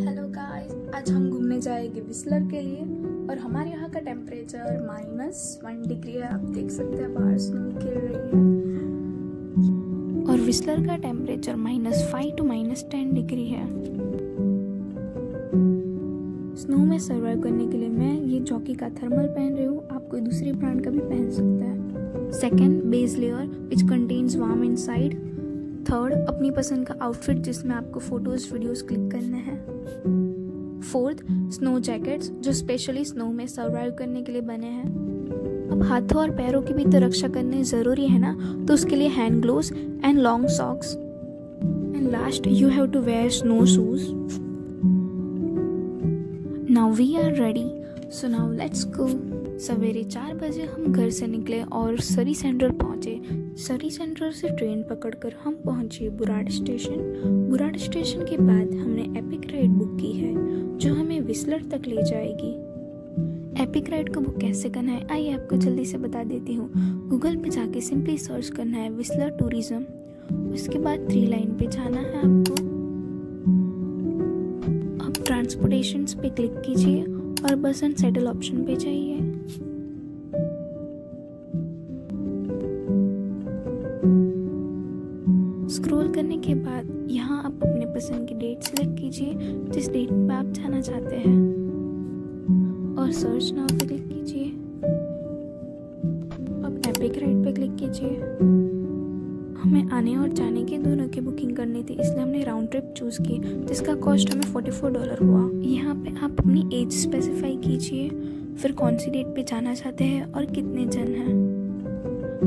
Hello guys, आज हम घूमने जाएंगे विस्लर के लिए और हमारे यहाँ का टेम्परेचर -1 डिग्री है। आप देख सकते हैं बाहर स्नो गिर रही है और विस्लर का टेम्परेचर -5 to -10 डिग्री है। स्नो में सर्वाइव करने के लिए मैं ये जॉकी का थर्मल पहन रही हूँ। आप कोई दूसरी ब्रांड का भी पहन सकता है। Second, base layer which contains warm inside. Third, अपनी पसंद का आउटफिट जिसमें आपको फोटोज वीडियोस क्लिक करने हैं। फोर्थ, स्नो जैकेट्स जो स्पेशली स्नो में सर्वाइव करने के लिए बने हैं। अब हाथों और पैरों की भी तो रक्षा करनी ज़रूरी है ना, तो उसके लिए hand gloves and long socks. And last, you have to wear snow shoes. Now we are ready, so now let's go. सवेरे 4 बजे हम घर से निकले और सरी सेंट्रल पहुंचे। सरी सेंट्रल से ट्रेन पकड़कर हम पहुंचे बुराड़ स्टेशन। बुराड़ स्टेशन के बाद हमने एपिक राइड बुक की है जो हमें विस्लर तक ले जाएगी। एपिक राइड को बुक कैसे करना है आइए आपको जल्दी से बता देती हूँ। गूगल पे जाके सिंपली सर्च करना है विस्लर टूरिज्म। उसके बाद 3 लाइन पे जाना है आपको। अब ट्रांसपोर्टेशन पे क्लिक कीजिए और बस एंड सेटल ऑप्शन पे जाइए। स्क्रॉल करने के बाद यहाँ आप अपने पसंद की डेट सेलेक्ट कीजिए जिस डेट पे आप जाना चाहते हैं और सर्च नाउ पे क्लिक कीजिए। अब एपिक राइड पे क्लिक कीजिए। हमें आने और जाने के दोनों की बुकिंग करनी थी, इसलिए हमने राउंड ट्रिप चूज की जिसका कॉस्ट हमें $44 हुआ। यहाँ पे आप अपनी एज स्पेसिफाई कीजिए, फिर कौन सी डेट पे जाना चाहते हैं और कितने जन हैं,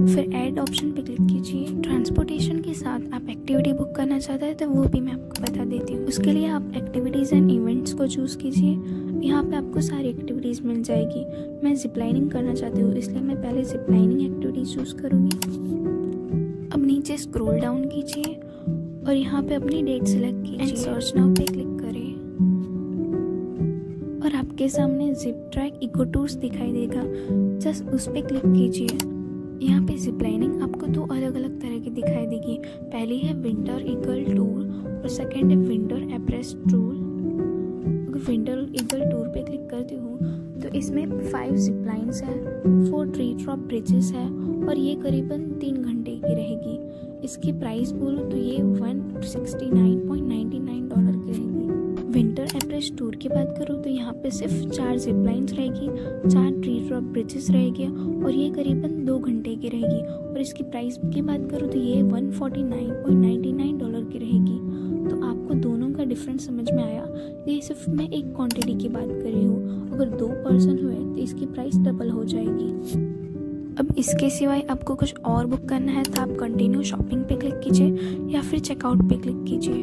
फिर ऐड ऑप्शन पे क्लिक कीजिए। ट्रांसपोर्टेशन के साथ आप एक्टिविटी बुक करना चाहते हैं तो वो भी मैं आपको बता देती हूँ। उसके लिए आप एक्टिविटीज़ एंड इवेंट्स को चूज़ कीजिए। यहाँ पे आपको सारी एक्टिविटीज़ मिल जाएगी। मैं जिप लाइनिंग करना चाहती हूँ इसलिए मैं पहले जिप लाइनिंग एक्टिविटी चूज़ करूँगी। अब नीचे स्क्रॉल डाउन कीजिए और यहाँ पे अपनी डेट सेलेक्ट कीजिए एंड सर्च नाउ पे क्लिक करें और आपके सामने जिप ट्रैक इको टूर्स दिखाई देगा, जस्ट उस पर क्लिक कीजिए। यहाँ पे जिप लाइनिंग आपको 2 अलग अलग तरह की दिखाई देगी। पहली है विंटर ईगल टूर और सेकेंड है विंटर एप्रेस टूर। अगर विंटर ईगल टूर पे क्लिक करती हूँ तो इसमें 5 जिप लाइन्स है, 4 ट्री टॉप ब्रिजेस है और ये करीबन 3 घंटे की रहेगी। इसकी प्राइस बोलूँ तो ये $169.99 की रहेगी। विंटर एप्रेस टूर की बात करूँ तो यहाँ पे सिर्फ 4 जिप लाइन्स रहेगी, 4 ट्री टॉप ब्रिजेस रहेगी और ये करीबन 2 घंटे की रहेगी। और इसकी प्राइस की बात करूँ तो ये $149.99 की रहेगी। तो आपको दोनों का डिफरेंस समझ में आया। ये सिर्फ मैं एक क्वांटिटी की बात कर रही हूँ, अगर 2 पर्सन हुए तो इसकी प्राइस डबल हो जाएगी। अब इसके सिवाय आपको कुछ और बुक करना है तो आप कंटिन्यू शॉपिंग पे क्लिक कीजिए या फिर चेकआउट पे क्लिक कीजिए।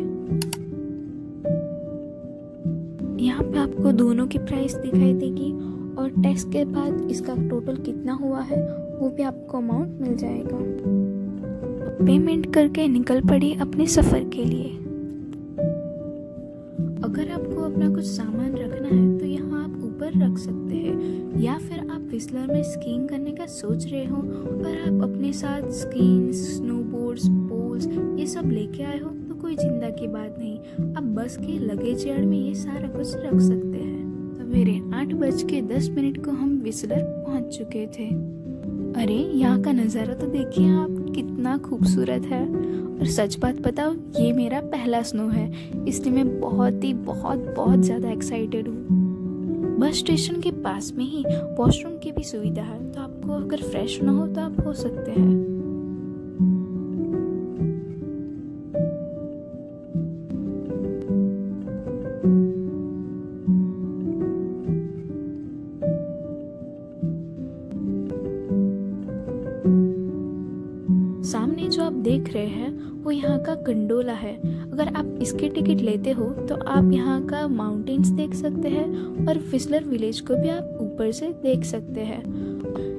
यहाँ पे आपको दोनों की प्राइस दिखाई देगी और टैक्स के बाद इसका टोटल कितना हुआ है वो भी आपको अमाउंट मिल जाएगा। पेमेंट करके निकल पड़ी अपने सफ़र के लिए। अगर आपको अपना कुछ सामान रखना है तो यहाँ आप ऊपर रख सकते हैं, या फिर आप विस्लर में स्कीइंग करने का सोच रहे हो और आप अपने साथ स्कीन्स, स्नोबोर्ड्स, पोल्स ये सब लेके आए हो तो कोई चिंता की बात नहीं। आप बस के लगेज यार्ड में ये सारा कुछ रख सकते हैं। सवेरे 8:10 को हम विस्लर पहुंच चुके थे। अरे यहाँ का नज़ारा तो देखिए आप, कितना खूबसूरत है। और सच बात बताओ, ये मेरा पहला स्नो है, इसलिए मैं बहुत ज़्यादा एक्साइटेड हूँ। बस स्टेशन के पास में ही वॉशरूम की भी सुविधा है, तो आपको अगर फ्रेश ना हो तो आप हो सकते हैं। सामने जो आप देख रहे हैं वो यहाँ का गंडोला है। अगर आप इसकी टिकट लेते हो तो आप यहाँ का माउंटेन्स देख सकते हैं और विस्लर विलेज को भी आप ऊपर से देख सकते हैं।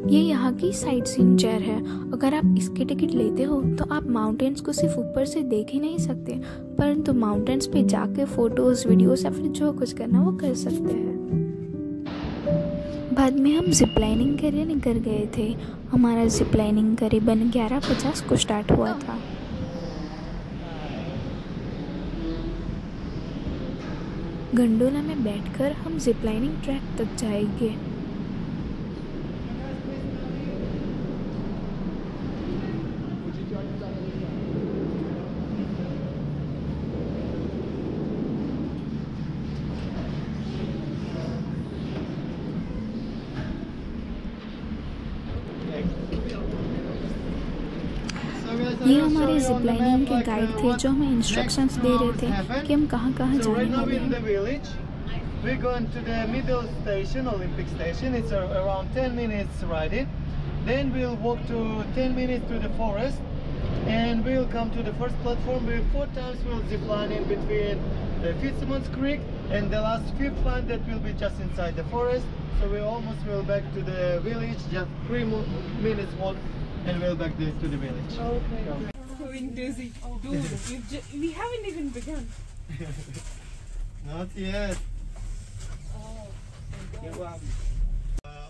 ये यहाँ की साइट सीइंग चेयर है। अगर आप इसकी टिकट लेते हो तो आप माउंटेन्स को सिर्फ ऊपर से देख ही नहीं सकते, परंतु माउंटेन्स पे जाके फोटोज, वीडियोस या फिर जो कुछ करना वो कर सकते हैं। बाद में हम जिप लाइनिंग के लिए निकल गए थे। हमारा जिप लाइनिंग करीबन 11:50 को स्टार्ट हुआ था। गंडोला में बैठकर हम जिप लाइनिंग ट्रैक तक जाएंगे। ये हमारे जिप लाइनिंग के गाइड थे जो हमें इंस्ट्रक्शंस दे रहे थे कि हम कहाँ कहाँ जाने वाले हैं। We're going to the middle station, Olympic station. It's around 10 minutes riding. Then we'll walk to 10 minutes to the forest, and we'll come to the first platform. Where 4 times we'll zip line in between the Fitzsimmons Creek and the last 5th line that will be just inside the forest. So we almost will back to the village. Just 3 minutes walk, and we'll back to the village. Okay. Going dizzy. Dude, we haven't even begun. Not yet. Oh.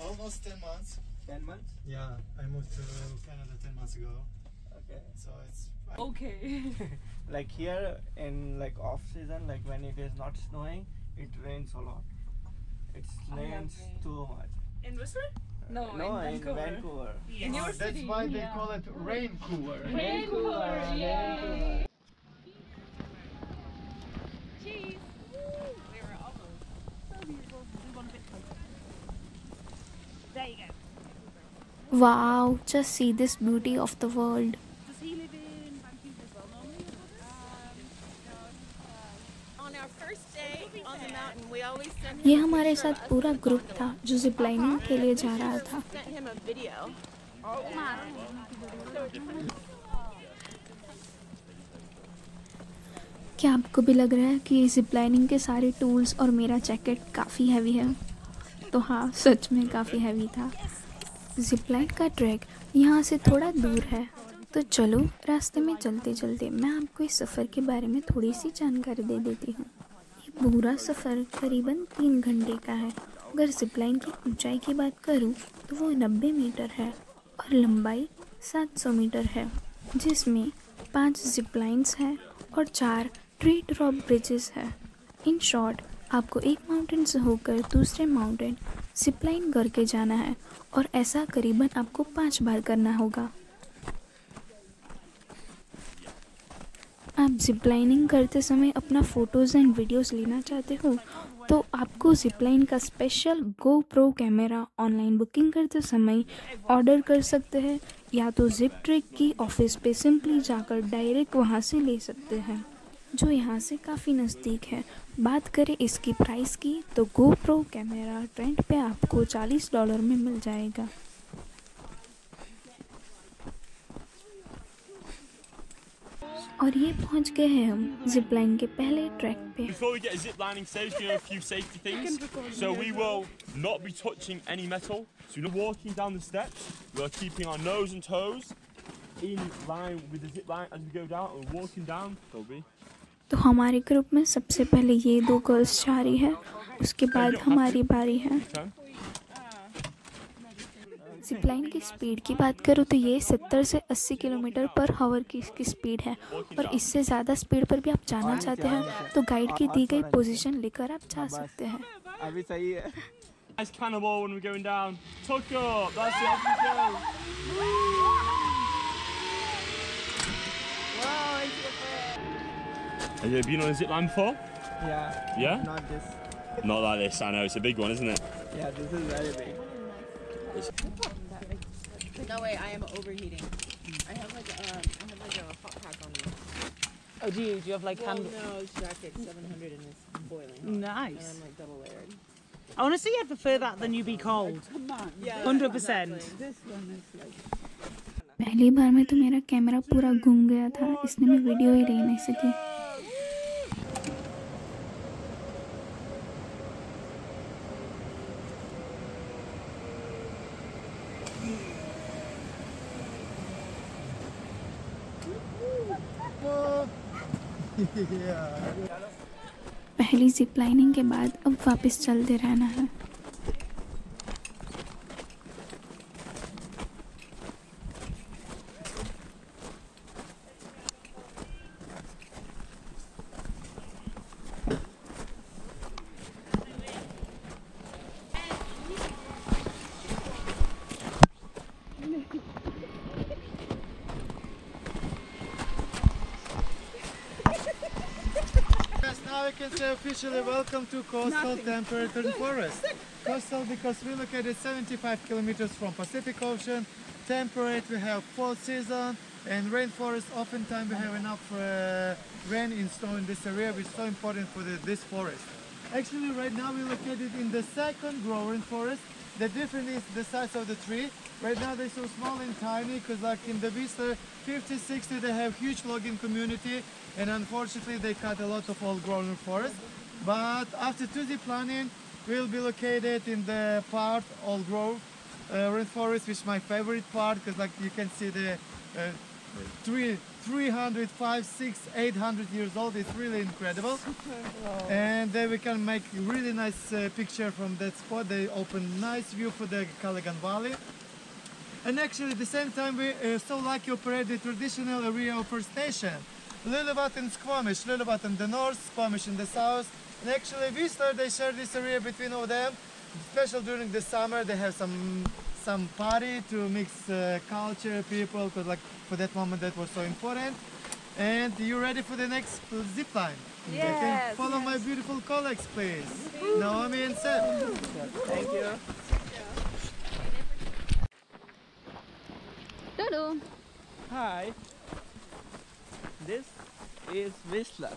Almost 10 months. 10 months? Yeah, I moved to Canada 10 months ago. Okay. So it's Okay. Like here in like off season, like when it is not snowing, it rains a lot. It rains rain. too much. In Whistler? No, in Vancouver. Oh, In your that's city. why they call it rain cooler. Vancouver, yeah. Cheese. We were almost. So beautiful. We want a bit closer. There you go. Wow, just see this beauty of the world. Does he live in Vancouver as well normally? On our first day on the mountain, we always send ये हमारे साथ पूरा group था जो zip lining के लिए जा रहा था। sent him a video. क्या आपको भी लग रहा है कि ये जिप लाइनिंग के सारे टूल्स और मेरा जैकेट काफ़ी हैवी है? तो हाँ, सच में काफ़ी हैवी था। जिप लाइन का ट्रैक यहाँ से थोड़ा दूर है, तो चलो रास्ते में चलते चलते मैं आपको इस सफ़र के बारे में थोड़ी सी जानकारी दे देती हूँ। ये पूरा सफ़र करीबन 3 घंटे का है। अगर जिप लाइन की ऊंचाई की बात करूँ तो वो 90 मीटर है और लंबाई 700 मीटर है, जिसमें 5 जिप लाइन्स हैं और 4 ट्री ड्रॉप ब्रिजेस है। इन शॉर्ट आपको एक माउंटेन से होकर दूसरे माउंटेन जिप लाइन करके जाना है और ऐसा करीबन आपको 5 बार करना होगा। आप जिप लाइनिंग करते समय अपना फ़ोटोज़ एंड वीडियोस लेना चाहते हो तो आपको जिप लाइन का special GoPro camera online booking करते समय ऑर्डर कर सकते हैं, या तो जिप ट्रैक की ऑफिस पे सिंपली जाकर डायरेक्ट वहाँ से ले सकते हैं, जो यहाँ से काफ़ी नज़दीक है। बात करें इसकी प्राइस की तो GoPro कैमरा रेंट पे आपको $40 में मिल जाएगा। और ये पहुंच गए हैं हम जिप लाइन के पहले ट्रैक पे। Before we get zip lining stage, we know a few safety things. So we will not be touching any metal. So we're walking down the steps. We're keeping our nose and toes in line with the zip line as we go down. We're walking down. Toby. तो हमारे group में सबसे पहले ये 2 girls जा रही है, उसके बाद हमारी बारी है। जिप लाइन की स्पीड की बात करूँ तो ये 70 से 80 किलोमीटर पर आवर की इसकी स्पीड है, और इससे ज़्यादा स्पीड पर भी आप जाना चाहते हैं तो गाइड की दी गई पोजीशन लेकर आप जा सकते हैं। अभी सही है। Nice cannonball when we're going down. Tuck up. That's it. Off we go. Have you been on a zip line before? Yeah. Yeah? Not this. Not like this. I know it's a big one, isn't it? Yeah, this is very big. No way, I am overheating. I have like a hot pack on me. Oh, do you have like Well, hand? no, it's jacket 700 and it's boiling hot. And Nice. I'm like double layered. Honestly, I'd prefer that than you be cold. Yeah, 100%. पहली बार में तो मेरा camera पूरा घूम गया था, इसलिए मैं वीडियो ही ले नहीं सकी। पहली जिप लाइनिंग के बाद अब वापस चलते रहना है। now you can say officially welcome to Coastal Temperate Forest. Coastal because we're located 75 kilometers from Pacific Ocean. Temperate, we have fall season, and rainforest, oftentimes we have enough rain in snow in this area, which is so important for this forest. Actually, right now we're located in the second growing forest. The difference is the size of the tree. Right now they're so small and tiny because like in the Whistler 50, 60 they have huge logging community, and unfortunately they cut a lot of old growing forest. But after 2D planning, we'll be located in the part old growth rainforest, which is my favorite part because like you can see the 300, 500, 600, 800 years old. It's really incredible. And then we can make really nice picture from that spot. They open nice view for the Callaghan Valley. And actually at the same time we so lucky operate the traditional area of First Nation. Lillooet and Squamish. Lillooet in the north, Squamish in the south. And actually Whistler, they share this area between all of them. Especially during the summer, they have some party to mix culture, people, because like for that moment that was so important. And you ready for the next zip line? Yes, You can follow my beautiful colleagues, please. Naomi and Seth. Thank you. Dodo. Hi. This is Whistler.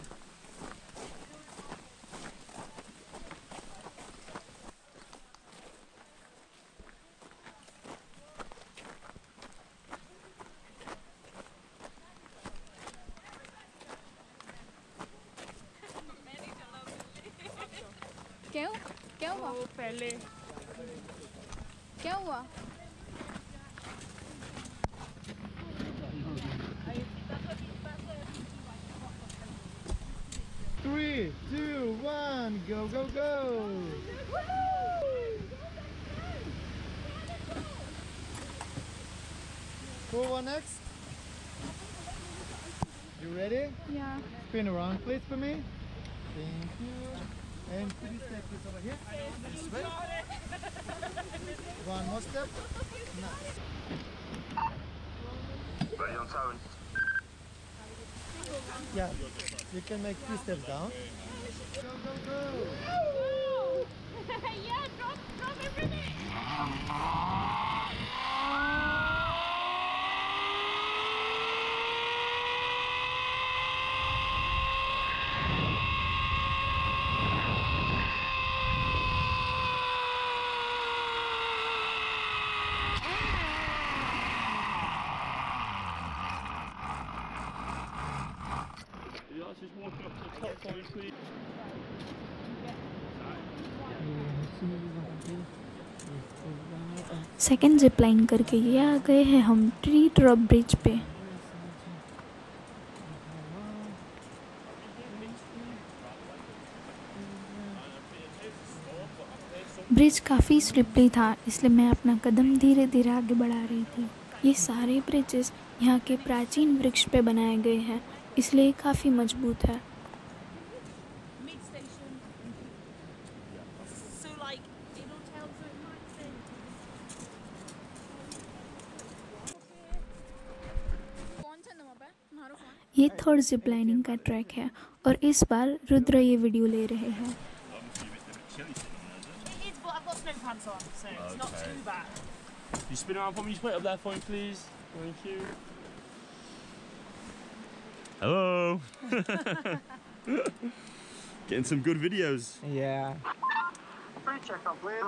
क्या हुआ? पहले क्या हुआ? Three, two, one, go, go, go! Who won next? You ready? Yeah. Spin around, please, for me. Thank you. And could you step this over here? This way. One more step. Nice. Ready on tone. Yeah, you can make 3 steps down. Go, go, go! yeah, drop everything. Just walking up to the top for me, please. Second zip line करके ये आ गए हैं हम tree drop bridge पे। Bridge काफ़ी slippery था, इसलिए मैं अपना कदम धीरे धीरे आगे बढ़ा रही थी। ये सारे ब्रिजेस यहाँ के प्राचीन वृक्ष पे बनाए गए हैं, इसलिए काफ़ी मजबूत है। Mid station. So like it'll tell certain lights in. ये थर्ड जिप लाइनिंग का ट्रैक है और इस बार रुद्र ये वीडियो ले रहे हैं। It is, but I've got snow pants on, so it's not too bad. You spin around for me, just put it up there for me, please. Thank you. Hello. Getting some good videos. Yeah. Free check up, please.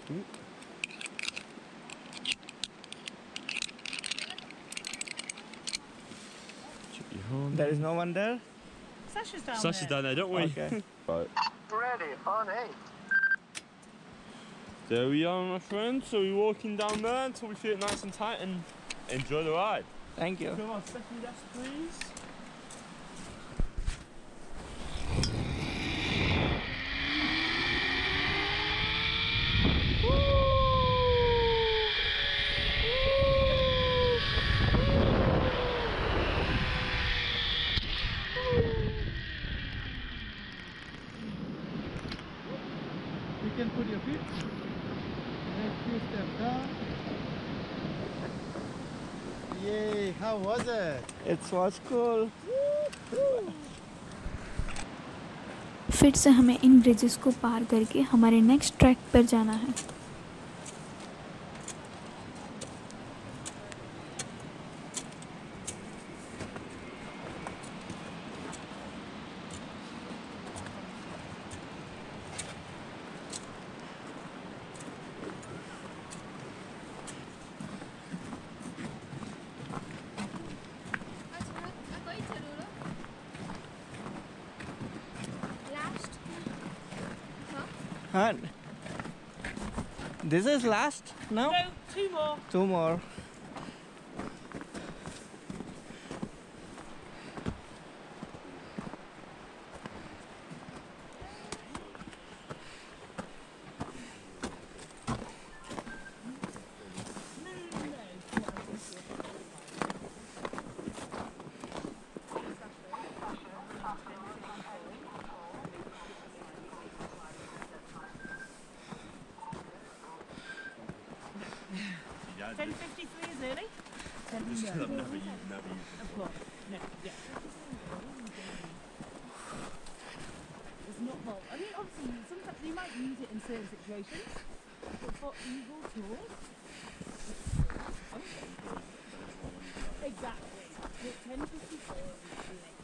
Hey. There is no one there? Sasha's down Sasha's there. down there, don't we? Okay. Right. Ready, on 8. There we are, my friends. So we're walking down there until we feel it nice and tight and enjoy the ride. Thank you. Come on, second desk, please. You can put your feet. Next few steps down. Yay! how was it? It was cool. फिर से हमें इन bridges को पार करके हमारे next track पर जाना है। Huh? This is last now? No, two more. Two more. Yeah, 10:53 is early. never use. Of course. No, yeah. It's not well. I mean, obviously, sometimes you might use it in certain situations, but for eagle tours, exactly. But 10:54 is early.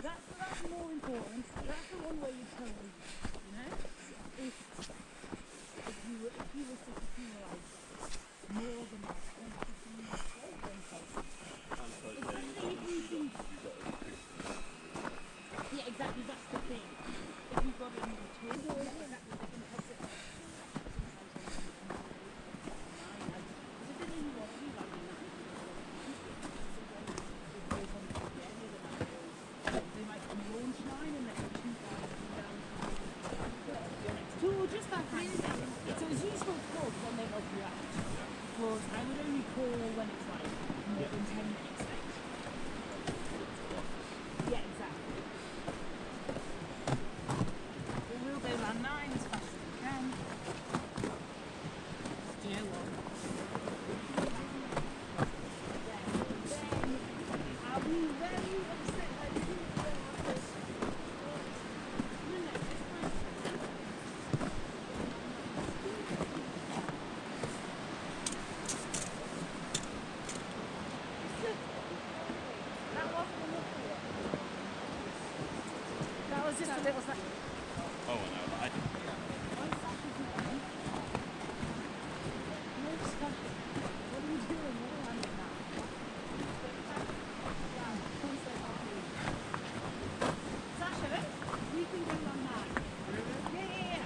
That's more important. That's the one way you tell me, you know, if you were to accumulate more than that, then yeah, exactly. That's the thing. If you've got it in the twin, exactly, they can toss it. Just that kind of thing. So it's useful to call when they help you out. Because I would only call when it's like more than 10 minutes late. Yeah, exactly. We will go around 9 as fast as we can. Do you know what? Are we very upset by the That was just a little snack. Oh, no, I didn't. What are you doing? What am I now? Sasha, we can go on that. Yeah.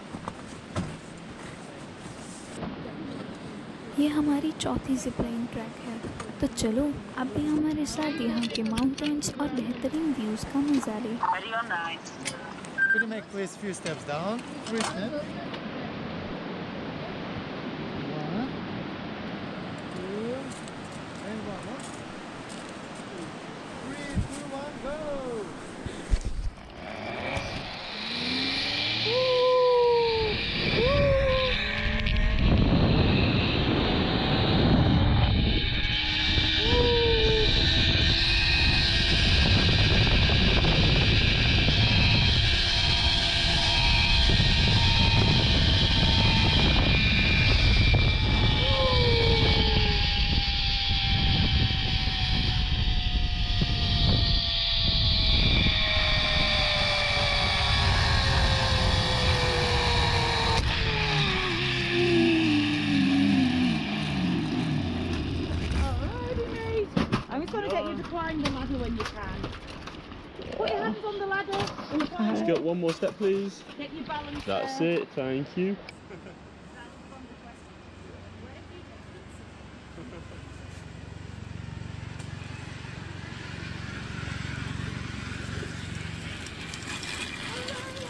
ये हमारी चौथी Zipline track है, तो चलो अब भी हमारे साथ यहाँ के माउंटेन्स और बेहतरीन व्यूज़ का मज़ा लें। Ready on 9. Could you make please few steps down? 3 steps. 1, 2, and 1 more. 3, 2, 1, go! I'm just going to get you to climb the ladder when you can. Put your hands on the ladder and climb. Let's get one more step, please. Get your balance That's there. it. Thank you.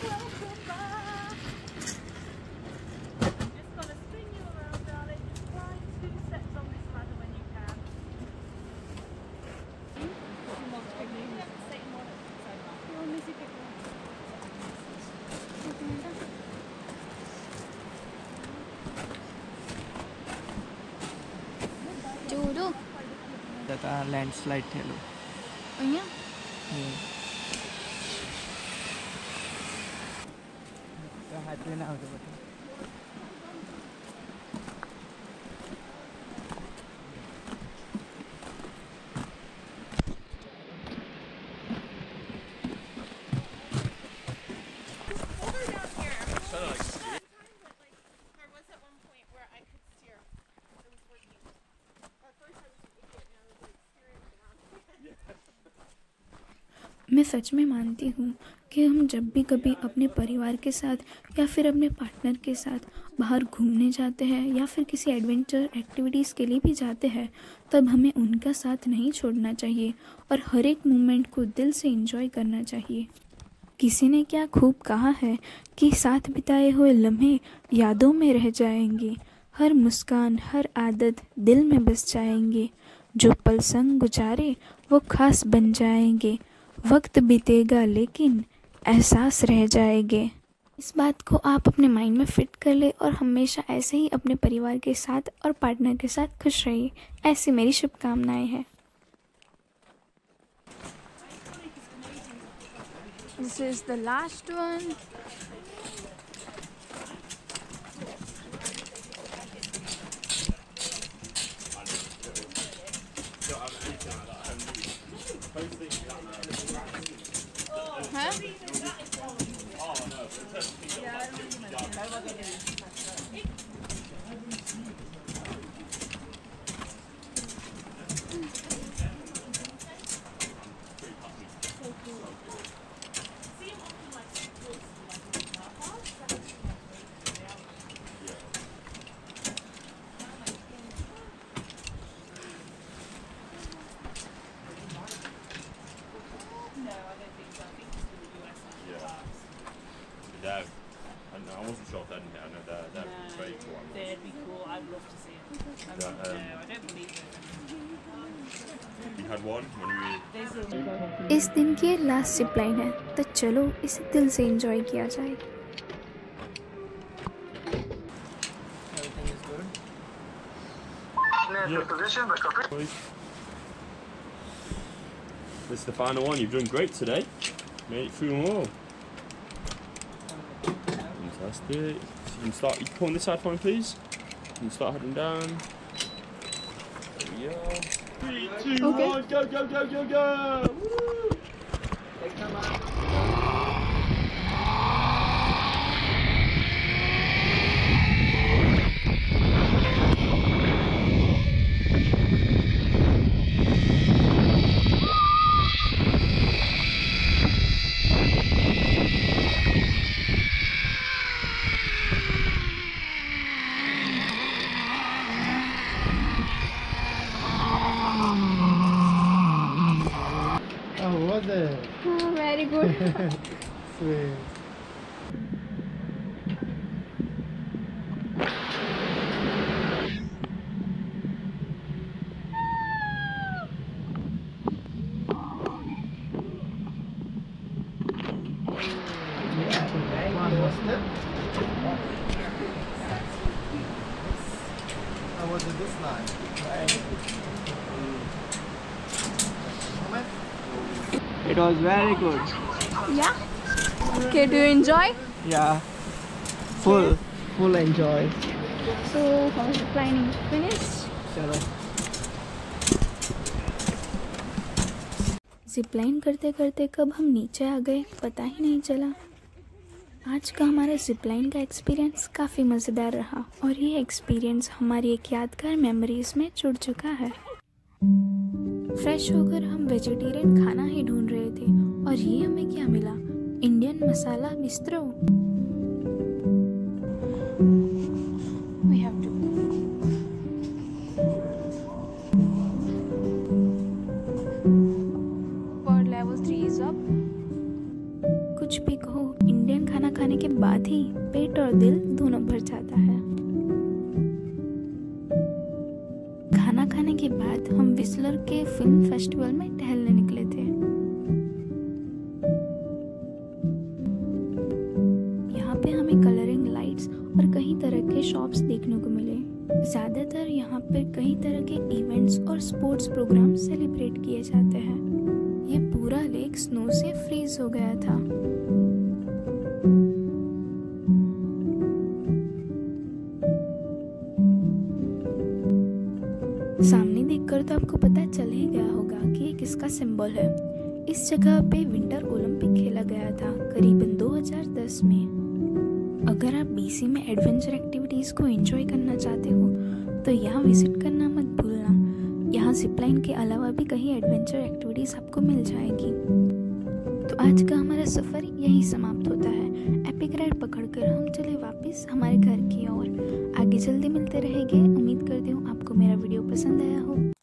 Welcome back. Just got to spin you around, darling. Just climb 2 steps on this ladder when you can. જતા landslide થયેલું અહીંયા તો હાથ લઈને આવજો પછી मैं सच में मानती हूँ कि हम जब भी कभी अपने परिवार के साथ या फिर अपने पार्टनर के साथ बाहर घूमने जाते हैं या फिर किसी एडवेंचर एक्टिविटीज़ के लिए भी जाते हैं तब हमें उनका साथ नहीं छोड़ना चाहिए और हर एक मोमेंट को दिल से एंजॉय करना चाहिए। किसी ने क्या खूब कहा है कि साथ बिताए हुए लम्हे यादों में रह जाएंगे, हर मुस्कान हर आदत दिल में बस जाएंगे, जो पल संग गुजारे वो खास बन जाएंगे, वक्त बीतेगा लेकिन एहसास रह जाएंगे। इस बात को आप अपने माइंड में फिट कर ले और हमेशा ऐसे ही अपने परिवार के साथ और पार्टनर के साथ खुश रहिए, ऐसी मेरी शुभकामनाएं हैं। This is the last one. Huh? I wasn't sure if they'd hit. I know they're very cool. They'd be cool. I'd love to see them. Yeah, I don't believe it. We had one when we. इस दिन की last zip line है तो चलो इसे दिल से enjoy किया जाए। everything is good This is the final one. You've done great today. Made it through them all. Fantastic. So you can start. You can come on this side for me, please. You can start heading down. There we are. 3, 2, 1, go, go, go, go, go! Woo! Oh, was it? Very good. Sweet. One more step. How was it this time? it was very good Yeah. Okay, do you enjoy? yeah full enjoy So, how is the planning? Finished? चलो Zipline करते करते कब हम नीचे आ गए पता ही नहीं चला। आज का हमारा जिपलाइन का एक्सपीरियंस काफ़ी मज़ेदार रहा और ये एक्सपीरियंस हमारी एक यादगार मेमोरीज में जुड़ चुका है। फ्रेश होकर हम वेजिटेरियन खाना ही ढूंढ रहे थे और ये हमें क्या मिला, Indian masala bistro. We have to for level 3 is up। कुछ भी कहो, इंडियन खाना खाने के बाद ही पेट और दिल दोनों भर जाता है। खाना खाने के बाद हम विस्लर के फिल्म फेस्टिवल में टहलने निकले थे। यहाँ पे हमें कलरिंग लाइट्स और कई तरह के शॉप्स देखने को मिले। ज़्यादातर यहाँ पर कई तरह के इवेंट्स और स्पोर्ट्स प्रोग्राम सेलिब्रेट किए जाते हैं। ये पूरा लेक स्नो से फ्रीज हो गया था। सामने देखकर तो आपको पता चल ही गया होगा कि ये किसका सिंबल है। इस जगह पे विंटर ओलंपिक खेला गया था करीबन 2010 में। अगर आप BC में एडवेंचर एक्टिविटीज़ को एंजॉय करना चाहते हो तो यहाँ विजिट करना मत भूलना। यहाँ जिपलाइन के अलावा भी कई एडवेंचर एक्टिविटीज़ आपको मिल जाएगी। तो आज का हमारा सफ़र यही समाप्त होता है। एपिक राइड पकड़कर हम चले वापस हमारे घर की ओर। आगे जल्दी मिलते रहेंगे। उम्मीद करती हूँ आपको मेरा वीडियो पसंद आया हो।